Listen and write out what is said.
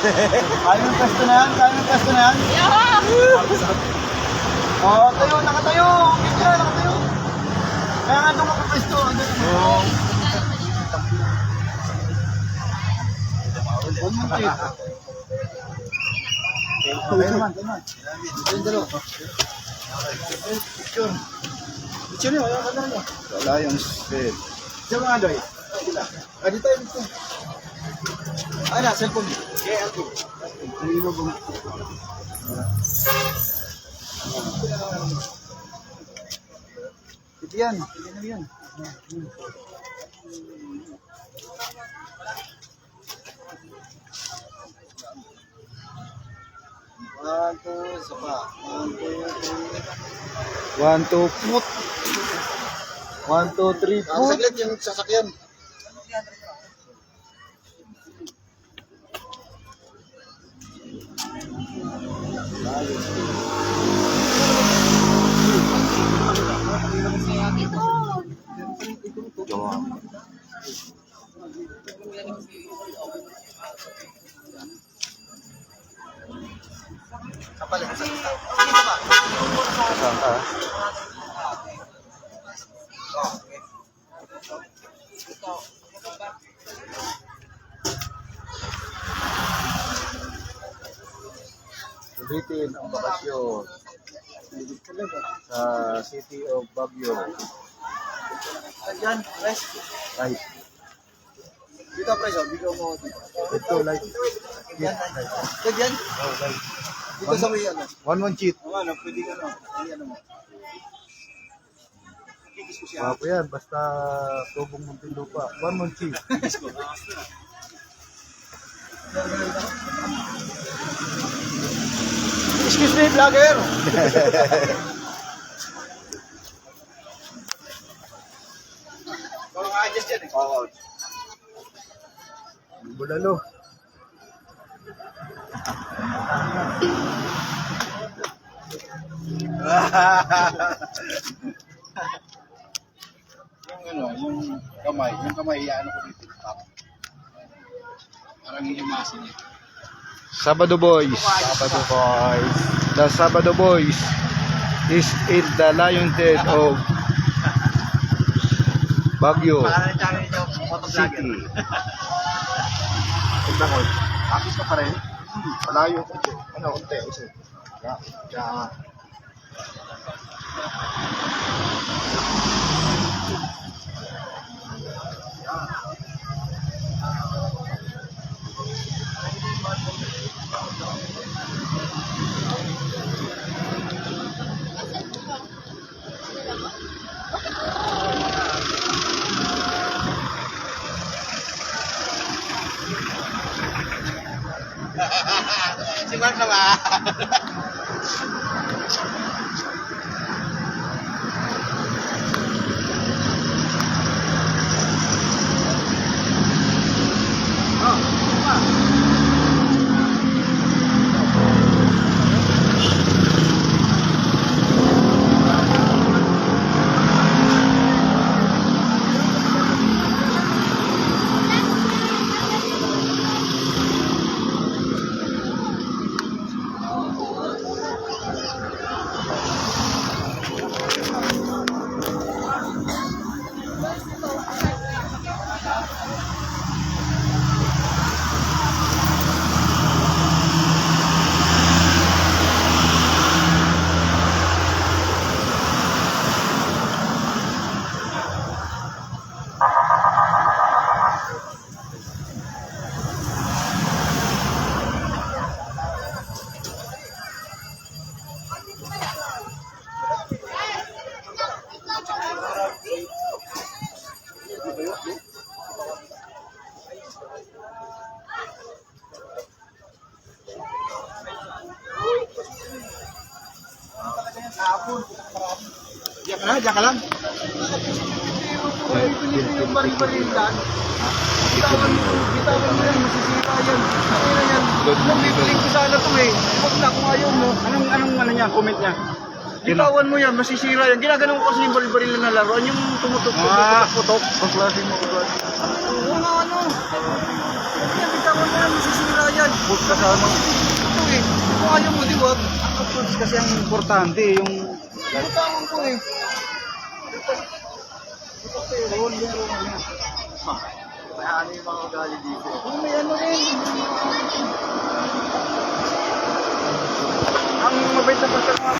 Kaya yung pwesto na yan? Kaya yung pwesto na yan? Oo, tayo, nakatayo. Kaya nakatayo. Kaya nga doon kapapwesto. Oo. Huwag mo tayo. Okay naman, naman. Yung dalo. Picture. Picture nyo, wala ka na rin. Wala yung spell. Diyan mga doy. Dito, dito. Na, cellphone. Okay, okay. Hindi mo bang... Ito yan. Ito yan. One, two, isa pa. 1, 2, 3. 1, 2, put. 1, 2, 3, put. Saglit yung sasakyan. Kapalit sa isa. Dito ba? Saan ka? Sulitin ang bakasyon sa City of Baguio. Diyan, press. Right. Dito, press. Bigyan mo dito. Ito, light. Yan, light. Ito, yan? Oh, light. Dito sa may ano? 1-1 cheat. Ano, pwede ka na. Ano mo? Kikis ko siya. Papo yan, basta tubong Muntinlupa. 1-1 cheat. Kikis ko. Excuse me, vlogger! Kung adjust yan eh. Oo. Bulalo. Yung kamay, ano ko dito. Parang iimasin niya. Sabado Boys. Sabado Boys. The Sabado Boys is in the Lion Den of Baguio City. Tignan ko. Tapos ka pa rin. Malayo ko. Ano, unti. Ya. Si Mark na ba? Diyan ka lang. Yung bari-bari lang. Bitawan mo yan, masisira yan. Ano yan? Nung bibiling ko sana ito eh. Huwag na kung ayaw mo. Anong ano niya, comment niya? Bitawan mo yan, masisira yan. Ginaganon ko kasi yung bari-bari lang na laruan. Yung tumutok-putok. Baklase mo. Oo nga ano. Bitawan mo yan, masisira yan. Upload ka sa ano. Ito eh. Kung ayaw mo, di wag. Upload kasi ang importante yung... Tawag ko eh. May ano yung mga ugali dito. May ano rin. Ang mabait na pagkakama